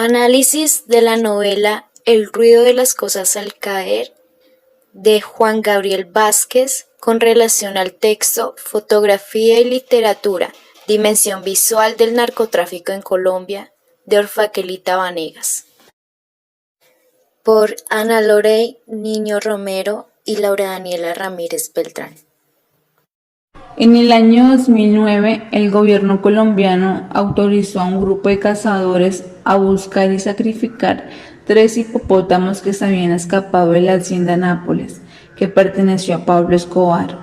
Análisis de la novela El ruido de las cosas al caer de Juan Gabriel Vázquez con relación al texto Fotografía y literatura, dimensión visual del narcotráfico en Colombia, de Orfakelita Vanegas. Por Ana Lorey Niño Romero y Laura Daniela Ramírez Beltrán. En el año 2009, el gobierno colombiano autorizó a un grupo de cazadores a buscar y sacrificar 3 hipopótamos que se habían escapado de la hacienda Nápoles, que perteneció a Pablo Escobar.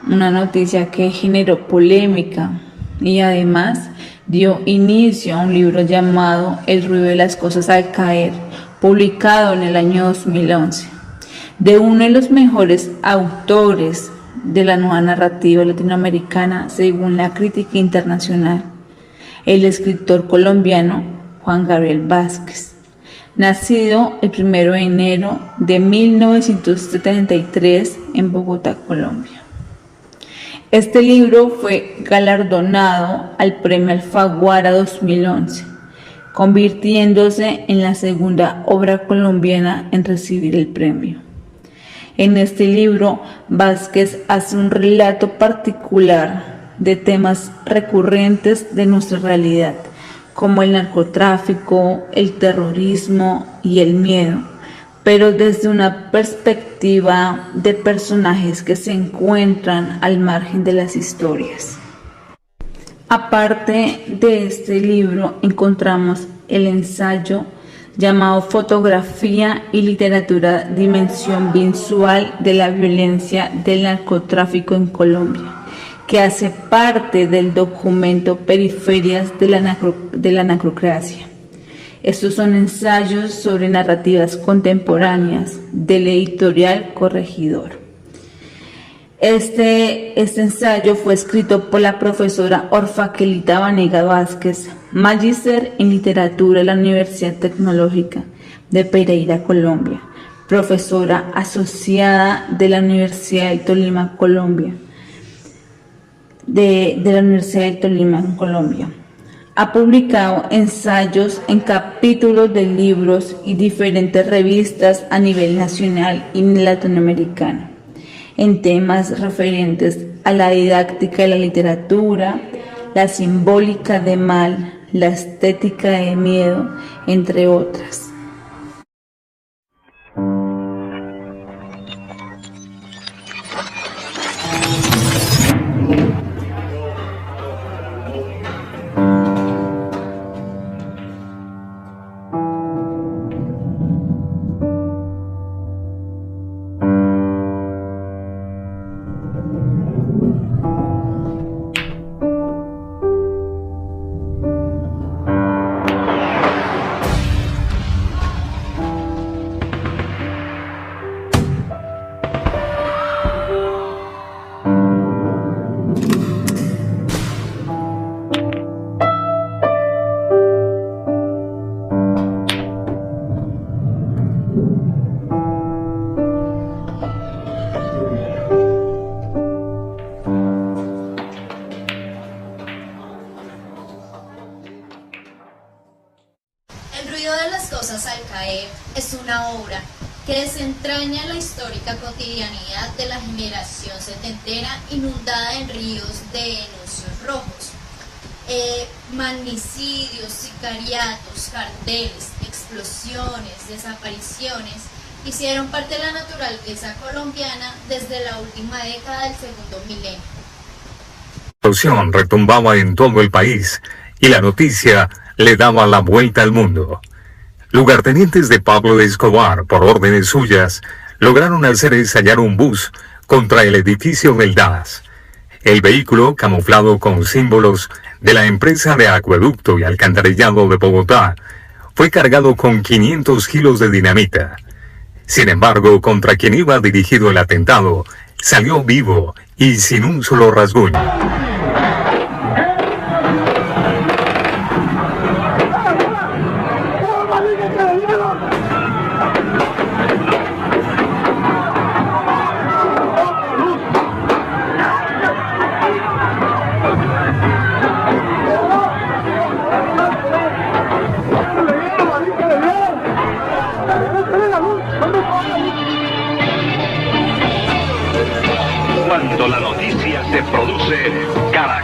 Una noticia que generó polémica y además dio inicio a un libro llamado El ruido de las cosas al caer, publicado en el año 2011, de uno de los mejores autores de la nueva narrativa latinoamericana según la crítica internacional, el escritor colombiano Juan Gabriel Vázquez, nacido el 1 de enero de 1973 en Bogotá, Colombia. Este libro fue galardonado al Premio Alfaguara 2011, convirtiéndose en la segunda obra colombiana en recibir el premio. En este libro, Vázquez hace un relato particular de temas recurrentes de nuestra realidad, como el narcotráfico, el terrorismo y el miedo, pero desde una perspectiva de personajes que se encuentran al margen de las historias. Aparte de este libro, encontramos el ensayo llamado Fotografía y literatura, dimensión visual de la violencia del narcotráfico en Colombia, que hace parte del documento Periferias de la narcocracia. Estos son ensayos sobre narrativas contemporáneas del editorial Corregidor. Este ensayo fue escrito por la profesora Orfakelita Vanegas Vázquez, magíster en literatura de la Universidad Tecnológica de Pereira, Colombia, profesora asociada de la Universidad de Tolima, Colombia, de la Universidad de Tolima, en Colombia. Ha publicado ensayos en capítulos de libros y diferentes revistas a nivel nacional y latinoamericano, en temas referentes a la didáctica de la literatura, la simbólica de mal, la estética de miedo, entre otras. El ruido de las cosas al caer es una obra que desentraña la histórica cotidianidad de la generación setentera inundada en ríos de denuncios rojos. Magnicidios, sicariatos, carteles, explosiones, desapariciones hicieron parte de la naturaleza colombiana desde la última década del segundo milenio. La explosión retumbaba en todo el país y la noticia le daba la vuelta al mundo. Lugartenientes de Pablo Escobar, por órdenes suyas, lograron hacer estallar un bus contra el edificio del DAS. El vehículo, camuflado con símbolos de la empresa de acueducto y alcantarillado de Bogotá, fue cargado con 500 kilos de dinamita. Sin embargo, contra quien iba dirigido el atentado, salió vivo y sin un solo rasguño.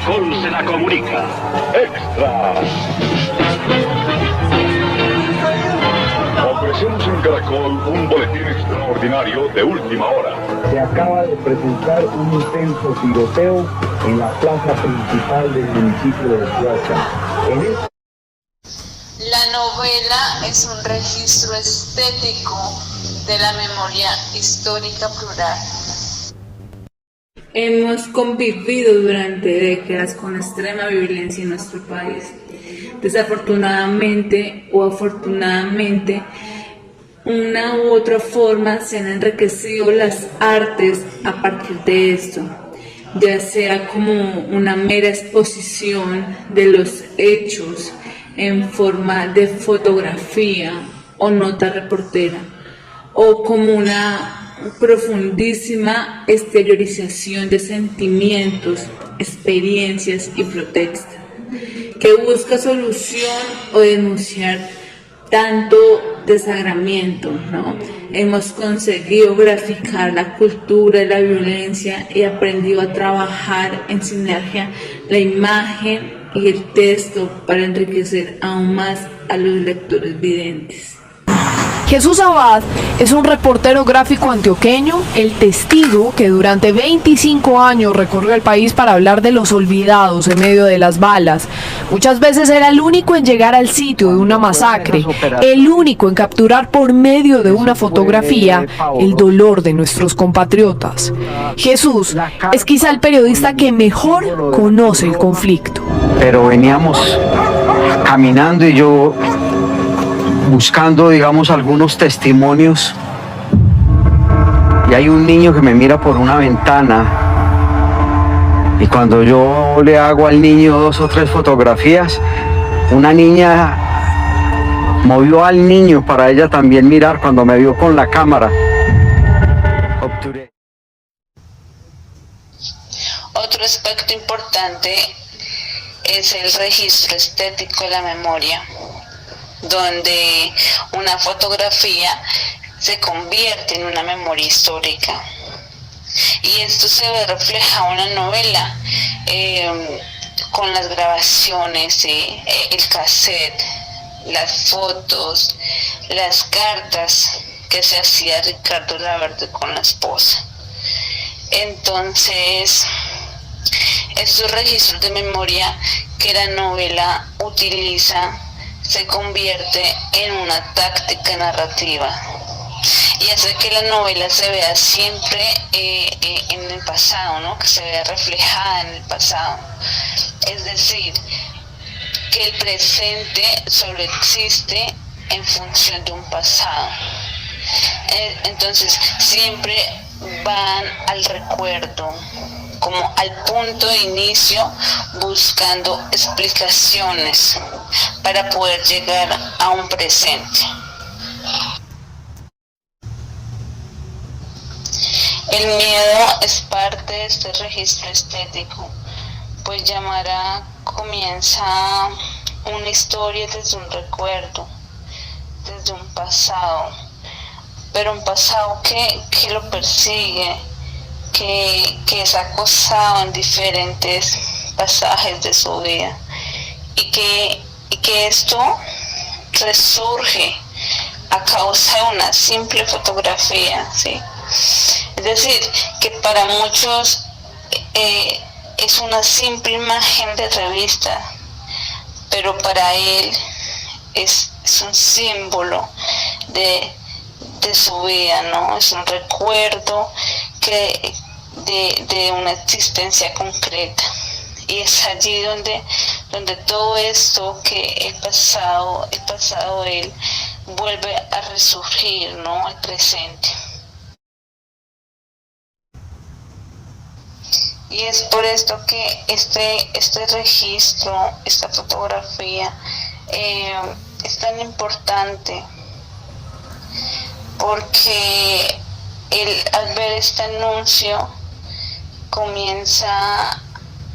Caracol se la comunica. ¡Extra! Ofrecemos en Caracol un boletín extraordinario de última hora. Se acaba de presentar un intenso tiroteo en la plaza principal del municipio de Suacha. La novela es un registro estético de la memoria histórica plural. Hemos convivido durante décadas con extrema violencia en nuestro país. Desafortunadamente o afortunadamente, una u otra forma se han enriquecido las artes a partir de esto, ya sea como una mera exposición de los hechos en forma de fotografía o nota reportera, o como una profundísima exteriorización de sentimientos, experiencias y protestas, que busca solución o denunciar tanto desagramiento, ¿no? Hemos conseguido graficar la cultura de la violencia y aprendido a trabajar en sinergia la imagen y el texto para enriquecer aún más a los lectores videntes. Jesús Abad es un reportero gráfico antioqueño, el testigo que durante 25 años recorrió el país para hablar de los olvidados en medio de las balas. Muchas veces era el único en llegar al sitio de una masacre, el único en capturar por medio de una fotografía el dolor de nuestros compatriotas. Jesús es quizá el periodista que mejor conoce el conflicto. Pero veníamos caminando y yo buscando, digamos, algunos testimonios, y hay un niño que me mira por una ventana, y cuando yo le hago al niño 2 o 3 fotografías, una niña movió al niño para ella también mirar. Cuando me vio con la cámara, obturé. Otro aspecto importante es el registro estético de la memoria, donde una fotografía se convierte en una memoria histórica. Y esto se ve reflejado en la novela, con las grabaciones, el cassette, las fotos, las cartas que se hacía Ricardo Laverde con la esposa. Entonces, estos registros de memoria que la novela utiliza se convierte en una táctica narrativa y hace que la novela se vea siempre en el pasado, ¿no? Que se vea reflejada en el pasado. Es decir, que el presente solo existe en función de un pasado. Entonces siempre van al recuerdo, como al punto de inicio, buscando explicaciones para poder llegar a un presente. El miedo es parte de este registro estético, pues Yamara comienza una historia desde un recuerdo, desde un pasado, pero un pasado que lo persigue, que es acosado en diferentes pasajes de su vida, y que esto resurge a causa de una simple fotografía, ¿sí? Es decir, que para muchos es una simple imagen de revista, pero para él es un símbolo de su vida, ¿no? Es un recuerdo de una existencia concreta. Y es allí donde todo esto que el pasado él vuelve a resurgir, ¿no? Al presente. Y es por esto que este registro, esta fotografía es tan importante, porque al ver este anuncio comienza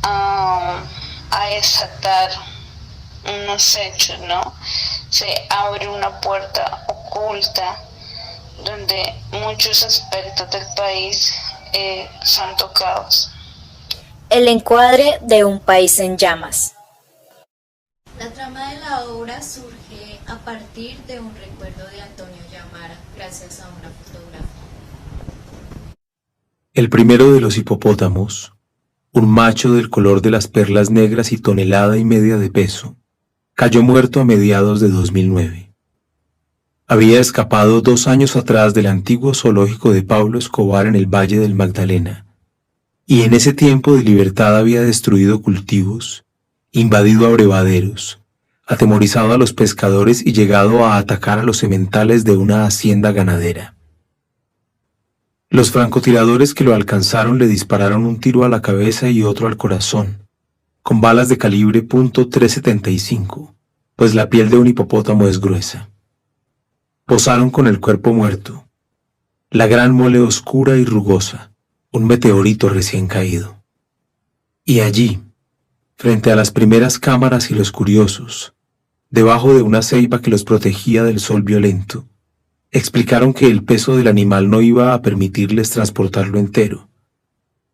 a desatar unos hechos, ¿no? Se abre una puerta oculta donde muchos aspectos del país son tocados. El encuadre de un país en llamas. La trama de la obra surge a partir de un recuerdo de Antonio Llamara, gracias a una fotografía. El primero de los hipopótamos, un macho del color de las perlas negras y tonelada y media de peso, cayó muerto a mediados de 2009. Había escapado 2 años atrás del antiguo zoológico de Pablo Escobar en el Valle del Magdalena, y en ese tiempo de libertad había destruido cultivos, invadido abrevaderos, atemorizado a los pescadores y llegado a atacar a los sementales de una hacienda ganadera. Los francotiradores que lo alcanzaron le dispararon un tiro a la cabeza y otro al corazón, con balas de calibre .375, pues la piel de un hipopótamo es gruesa. Posaron con el cuerpo muerto, la gran mole oscura y rugosa, un meteorito recién caído. Y allí, frente a las primeras cámaras y los curiosos, debajo de una ceiba que los protegía del sol violento, explicaron que el peso del animal no iba a permitirles transportarlo entero,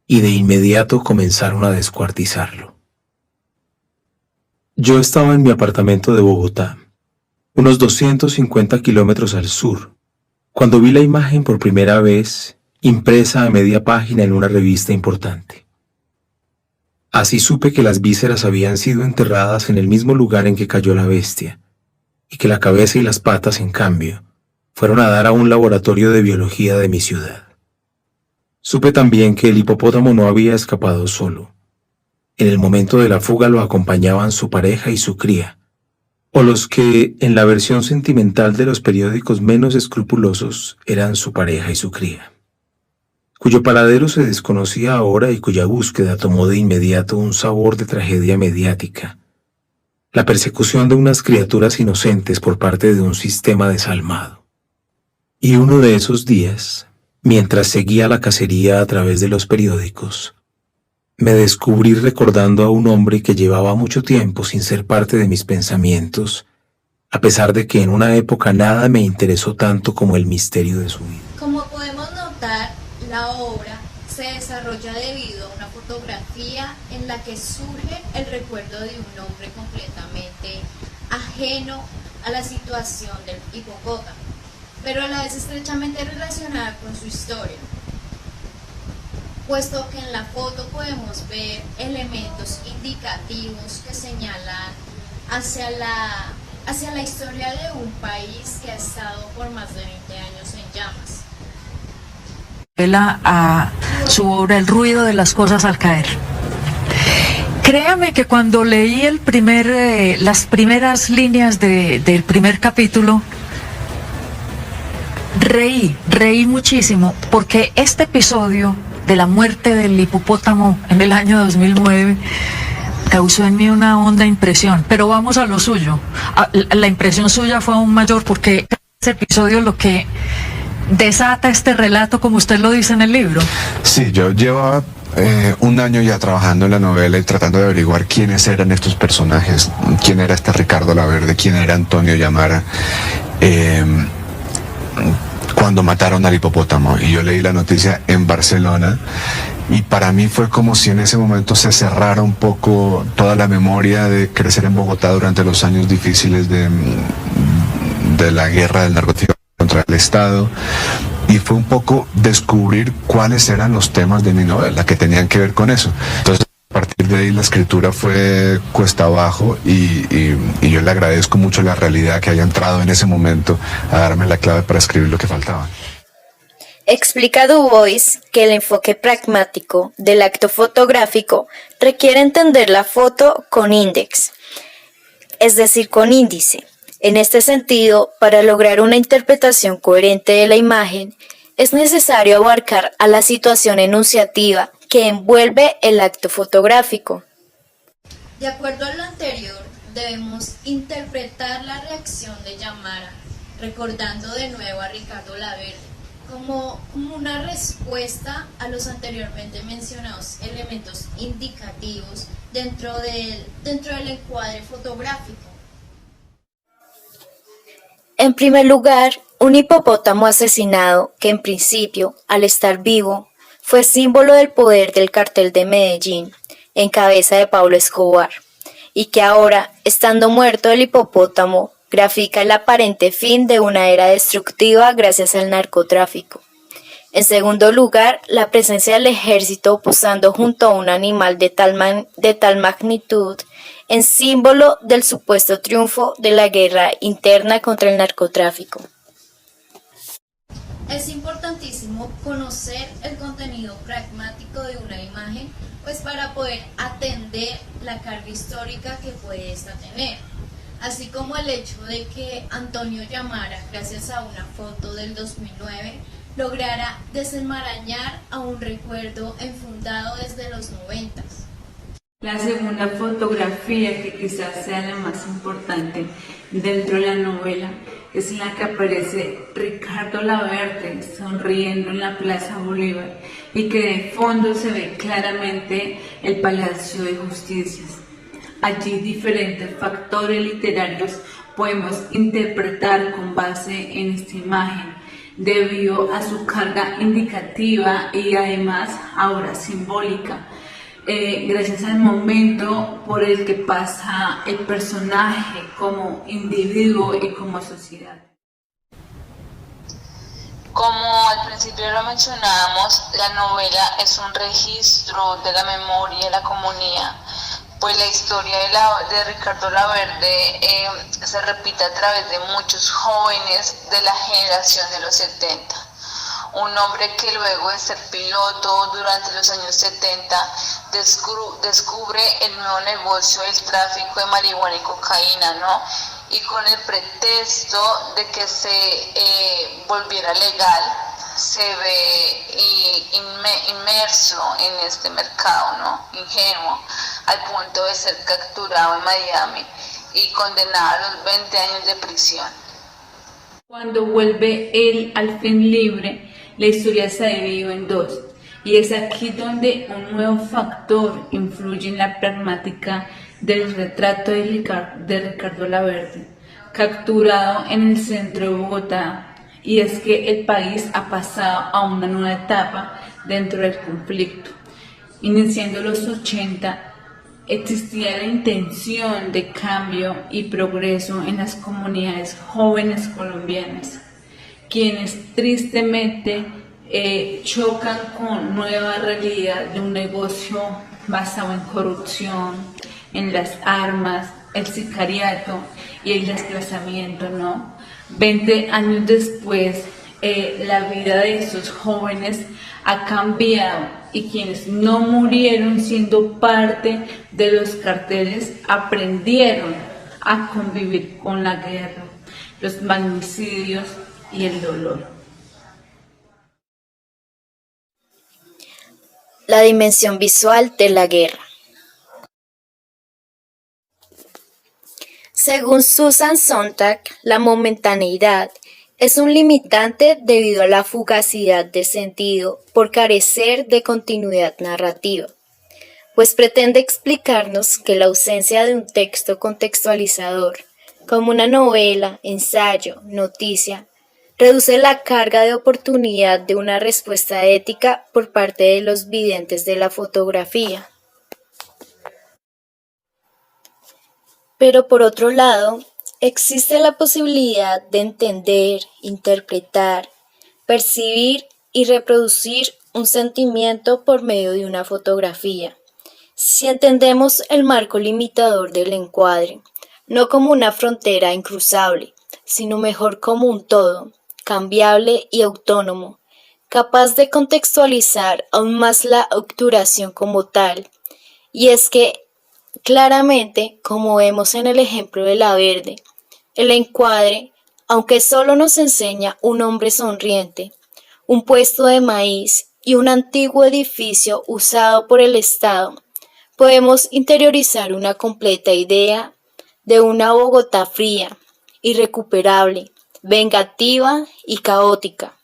y de inmediato comenzaron a descuartizarlo. Yo estaba en mi apartamento de Bogotá, unos 250 kilómetros al sur, cuando vi la imagen por primera vez, impresa a media página en una revista importante. Así supe que las vísceras habían sido enterradas en el mismo lugar en que cayó la bestia, y que la cabeza y las patas, en cambio, fueron a dar a un laboratorio de biología de mi ciudad. Supe también que el hipopótamo no había escapado solo. En el momento de la fuga lo acompañaban su pareja y su cría, o los que, en la versión sentimental de los periódicos menos escrupulosos, eran su pareja y su cría, cuyo paradero se desconocía ahora y cuya búsqueda tomó de inmediato un sabor de tragedia mediática, la persecución de unas criaturas inocentes por parte de un sistema desalmado. Y uno de esos días, mientras seguía la cacería a través de los periódicos, me descubrí recordando a un hombre que llevaba mucho tiempo sin ser parte de mis pensamientos, a pesar de que en una época nada me interesó tanto como el misterio de su vida. Como podemos notar, la obra se desarrolla debido a una fotografía en la que surge el recuerdo de un hombre completamente ajeno a la situación del hipopótamo, pero a la vez estrechamente relacionada con su historia, puesto que en la foto podemos ver elementos indicativos que señalan hacia la historia de un país que ha estado por más de 20 años en llamas. A su obra El ruido de las cosas al caer. Créame que cuando leí las primeras líneas del primer capítulo, reí muchísimo, porque este episodio de la muerte del hipopótamo en el año 2009 causó en mí una honda impresión. Pero vamos a lo suyo. La impresión suya fue aún mayor, porque ese episodio lo que desata este relato, como usted lo dice en el libro. Sí, yo llevaba 1 año ya trabajando en la novela y tratando de averiguar quiénes eran estos personajes, quién era este Ricardo Laverde, quién era Antonio Llamara, cuando mataron al hipopótamo. Y yo leí la noticia en Barcelona, y para mí fue como si en ese momento se cerrara un poco toda la memoria de crecer en Bogotá durante los años difíciles de la guerra del narcotráfico contra el Estado, y fue un poco descubrir cuáles eran los temas de mi novela que tenían que ver con eso. Entonces, a partir de ahí la escritura fue cuesta abajo, y yo le agradezco mucho la realidad que haya entrado en ese momento a darme la clave para escribir lo que faltaba. Explica Du Bois que el enfoque pragmático del acto fotográfico requiere entender la foto con índice, es decir, con índice. En este sentido, para lograr una interpretación coherente de la imagen, es necesario abarcar a la situación enunciativa que envuelve el acto fotográfico. De acuerdo a lo anterior, debemos interpretar la reacción de Llamara, recordando de nuevo a Ricardo Laverde, como una respuesta a los anteriormente mencionados elementos indicativos dentro del encuadre fotográfico. En primer lugar, un hipopótamo asesinado que en principio, al estar vivo, fue símbolo del poder del cartel de Medellín, en cabeza de Pablo Escobar, y que ahora, estando muerto el hipopótamo, grafica el aparente fin de una era destructiva gracias al narcotráfico. En segundo lugar, la presencia del ejército posando junto a un animal de tal magnitud, en símbolo del supuesto triunfo de la guerra interna contra el narcotráfico. Es importantísimo conocer el contenido pragmático de una imagen, pues para poder atender la carga histórica que puede esta tener, así como el hecho de que Antonio Llamara, gracias a una foto del 2009, lograra desenmarañar a un recuerdo enfundado desde los 90. La segunda fotografía, que quizás sea la más importante dentro de la novela, es la que aparece Ricardo Laverde sonriendo en la Plaza Bolívar y que de fondo se ve claramente el Palacio de Justicias. Allí diferentes factores literarios podemos interpretar con base en esta imagen, debido a su carga indicativa y además ahora simbólica, gracias al momento por el que pasa el personaje como individuo y como sociedad. Como al principio lo mencionábamos, la novela es un registro de la memoria de la comunidad, pues la historia de Ricardo Laverde se repite a través de muchos jóvenes de la generación de los 70. Un hombre que luego de ser piloto durante los años 70 descubre el nuevo negocio del tráfico de marihuana y cocaína, ¿no? Y con el pretexto de que se volviera legal, se ve inmerso en este mercado, ¿no? Ingenuo, al punto de ser capturado en Miami y condenado a los 20 años de prisión. Cuando vuelve él al fin libre, la historia se divide en dos, y es aquí donde un nuevo factor influye en la pragmática del retrato de Ricardo Laverde, capturado en el centro de Bogotá, y es que el país ha pasado a una nueva etapa dentro del conflicto. Iniciando los 80, existía la intención de cambio y progreso en las comunidades jóvenes colombianas, quienes tristemente chocan con nueva realidad de un negocio basado en corrupción, en las armas, el sicariato y el desplazamiento, ¿no? 20 años después, la vida de estos jóvenes ha cambiado y quienes no murieron siendo parte de los carteles aprendieron a convivir con la guerra, los magnicidios y el dolor. La dimensión visual de la guerra. Según Susan Sontag, la momentaneidad es un limitante debido a la fugacidad de sentido por carecer de continuidad narrativa, pues pretende explicarnos que la ausencia de un texto contextualizador, como una novela, ensayo, noticia, reduce la carga de oportunidad de una respuesta ética por parte de los videntes de la fotografía. Pero por otro lado, existe la posibilidad de entender, interpretar, percibir y reproducir un sentimiento por medio de una fotografía, si entendemos el marco limitador del encuadre, no como una frontera incruzable, sino mejor como un todo, cambiable y autónomo, capaz de contextualizar aún más la obturación como tal. Y es que, claramente, como vemos en el ejemplo de Laverde, el encuadre, aunque solo nos enseña un hombre sonriente, un puesto de maíz y un antiguo edificio usado por el Estado, podemos interiorizar una completa idea de una Bogotá fría, irrecuperable, vengativa y caótica,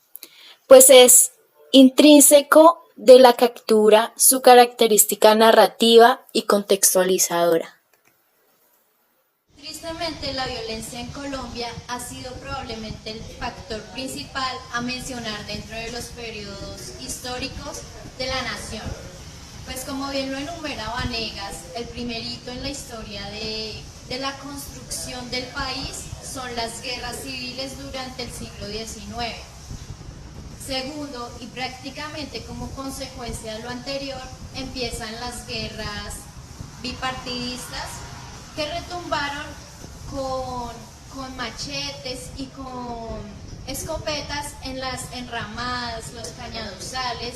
pues es intrínseco de la captura su característica narrativa y contextualizadora. Tristemente, la violencia en Colombia ha sido probablemente el factor principal a mencionar dentro de los periodos históricos de la nación. Pues como bien lo enumera Vanegas, el primer hito en la historia de la construcción del país son las guerras civiles durante el siglo XIX. Segundo, y prácticamente como consecuencia de lo anterior, empiezan las guerras bipartidistas que retumbaron con machetes y con escopetas en las enramadas, los cañaduzales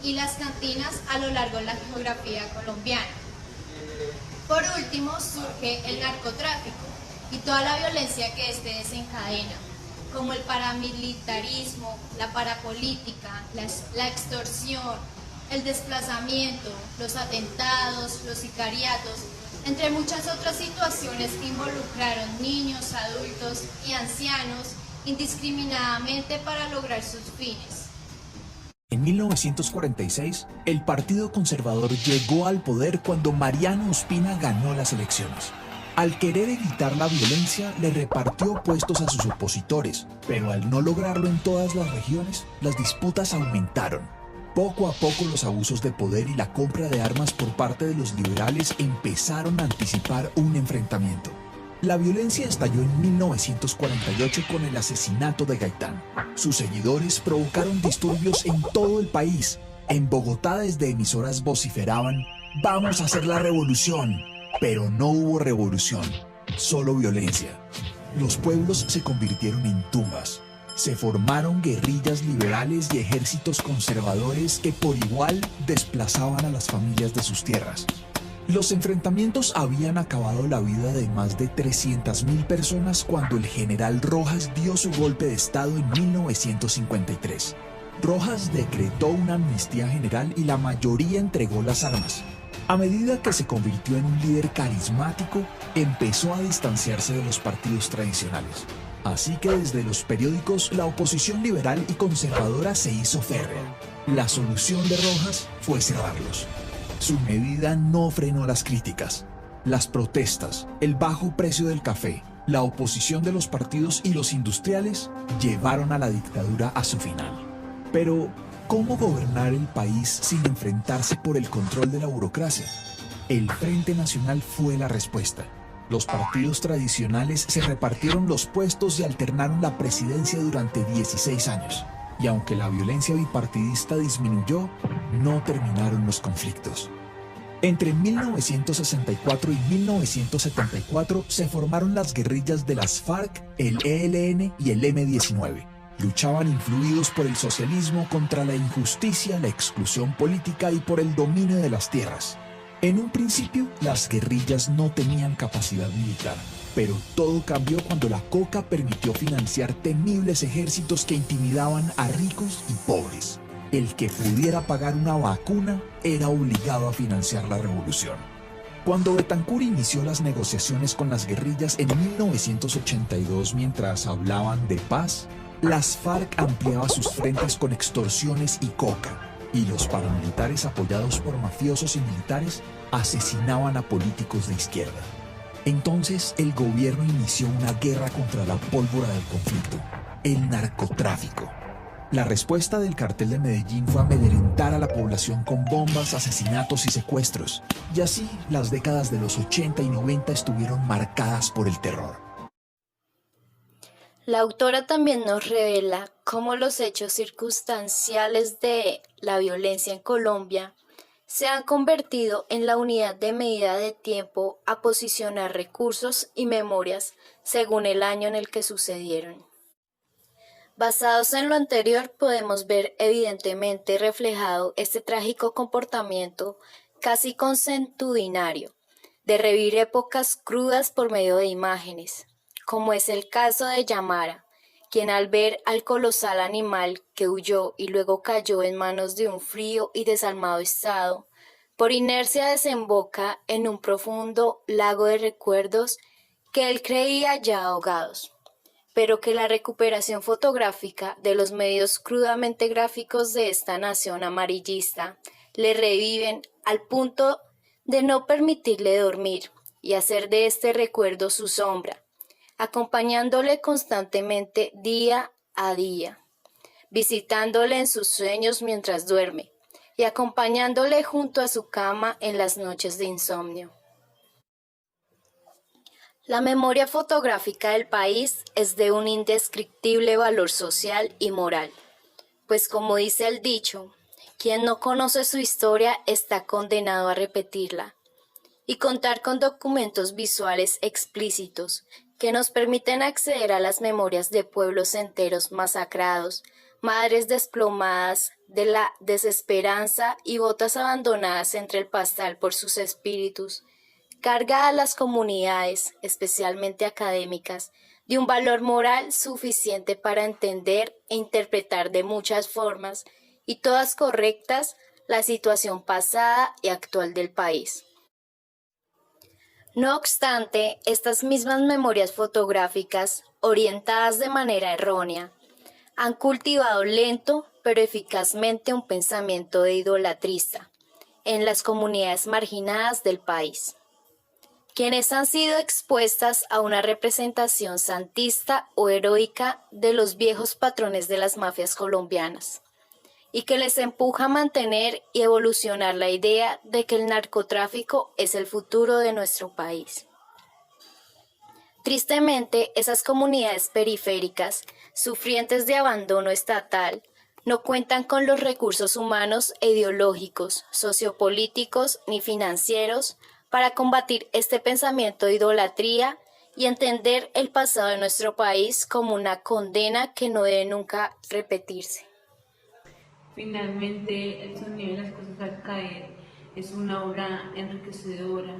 y las cantinas a lo largo de la geografía colombiana. Por último, surge el narcotráfico y toda la violencia que éste desencadena, como el paramilitarismo, la parapolítica, la extorsión, el desplazamiento, los atentados, los sicariatos, entre muchas otras situaciones que involucraron niños, adultos y ancianos indiscriminadamente para lograr sus fines. En 1946, el Partido Conservador llegó al poder cuando Mariano Ospina ganó las elecciones. Al querer evitar la violencia, le repartió puestos a sus opositores, pero al no lograrlo en todas las regiones, las disputas aumentaron. Poco a poco los abusos de poder y la compra de armas por parte de los liberales empezaron a anticipar un enfrentamiento. La violencia estalló en 1948 con el asesinato de Gaitán. Sus seguidores provocaron disturbios en todo el país. En Bogotá desde emisoras vociferaban: "Vamos a hacer la revolución", pero no hubo revolución, solo violencia. Los pueblos se convirtieron en tumbas. Se formaron guerrillas liberales y ejércitos conservadores que por igual desplazaban a las familias de sus tierras. Los enfrentamientos habían acabado la vida de más de 300.000 personas cuando el general Rojas dio su golpe de estado en 1953. Rojas decretó una amnistía general y la mayoría entregó las armas. A medida que se convirtió en un líder carismático, empezó a distanciarse de los partidos tradicionales. Así que desde los periódicos la oposición liberal y conservadora se hizo férrea. La solución de Rojas fue cerrarlos. Su medida no frenó las críticas. Las protestas, el bajo precio del café, la oposición de los partidos y los industriales llevaron a la dictadura a su final. Pero, ¿cómo gobernar el país sin enfrentarse por el control de la burocracia? El Frente Nacional fue la respuesta. Los partidos tradicionales se repartieron los puestos y alternaron la presidencia durante 16 años. Y aunque la violencia bipartidista disminuyó, no terminaron los conflictos. Entre 1964 y 1974 se formaron las guerrillas de las FARC, el ELN y el M-19. Luchaban influidos por el socialismo contra la injusticia, la exclusión política y por el dominio de las tierras. En un principio, las guerrillas no tenían capacidad militar, pero todo cambió cuando la coca permitió financiar temibles ejércitos que intimidaban a ricos y pobres. El que pudiera pagar una vacuna era obligado a financiar la revolución. Cuando Betancur inició las negociaciones con las guerrillas en 1982 mientras hablaban de paz, las FARC ampliaban sus frentes con extorsiones y coca, y los paramilitares apoyados por mafiosos y militares asesinaban a políticos de izquierda. Entonces el gobierno inició una guerra contra la pólvora del conflicto, el narcotráfico. La respuesta del cartel de Medellín fue amedrentar a la población con bombas, asesinatos y secuestros. Y así, las décadas de los 80 y 90 estuvieron marcadas por el terror. La autora también nos revela cómo los hechos circunstanciales de la violencia en Colombia se han convertido en la unidad de medida de tiempo a posicionar recursos y memorias según el año en el que sucedieron. Basados en lo anterior, podemos ver evidentemente reflejado este trágico comportamiento casi consuetudinario de revivir épocas crudas por medio de imágenes, como es el caso de Yamara, quien al ver al colosal animal que huyó y luego cayó en manos de un frío y desalmado estado, por inercia desemboca en un profundo lago de recuerdos que él creía ya ahogados, pero que la recuperación fotográfica de los medios crudamente gráficos de esta nación amarillista le reviven al punto de no permitirle dormir y hacer de este recuerdo su sombra, acompañándole constantemente día a día, visitándole en sus sueños mientras duerme y acompañándole junto a su cama en las noches de insomnio. La memoria fotográfica del país es de un indescriptible valor social y moral, pues como dice el dicho, quien no conoce su historia está condenado a repetirla, y contar con documentos visuales explícitos que nos permiten acceder a las memorias de pueblos enteros masacrados, madres desplomadas de la desesperanza y botas abandonadas entre el pastal por sus espíritus, carga a las comunidades, especialmente académicas, de un valor moral suficiente para entender e interpretar de muchas formas, y todas correctas, la situación pasada y actual del país. No obstante, estas mismas memorias fotográficas, orientadas de manera errónea, han cultivado lento pero eficazmente un pensamiento de idolatrista en las comunidades marginadas del país, quienes han sido expuestas a una representación santista o heroica de los viejos patrones de las mafias colombianas, y que les empuja a mantener y evolucionar la idea de que el narcotráfico es el futuro de nuestro país. Tristemente, esas comunidades periféricas, sufrientes de abandono estatal, no cuentan con los recursos humanos e ideológicos, sociopolíticos ni financieros para combatir este pensamiento de idolatría y entender el pasado de nuestro país como una condena que no debe nunca repetirse. Finalmente, El sonido de las cosas al caer es una obra enriquecedora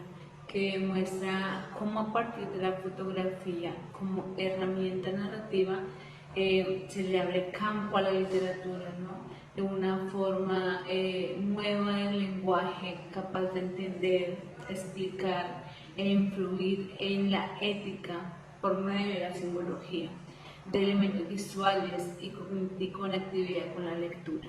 que muestra cómo a partir de la fotografía como herramienta narrativa se le abre campo a la literatura, ¿no? De una forma nueva del lenguaje, capaz de entender, explicar e influir en la ética por medio de la simbología, de elementos visuales y con actividad con la lectura.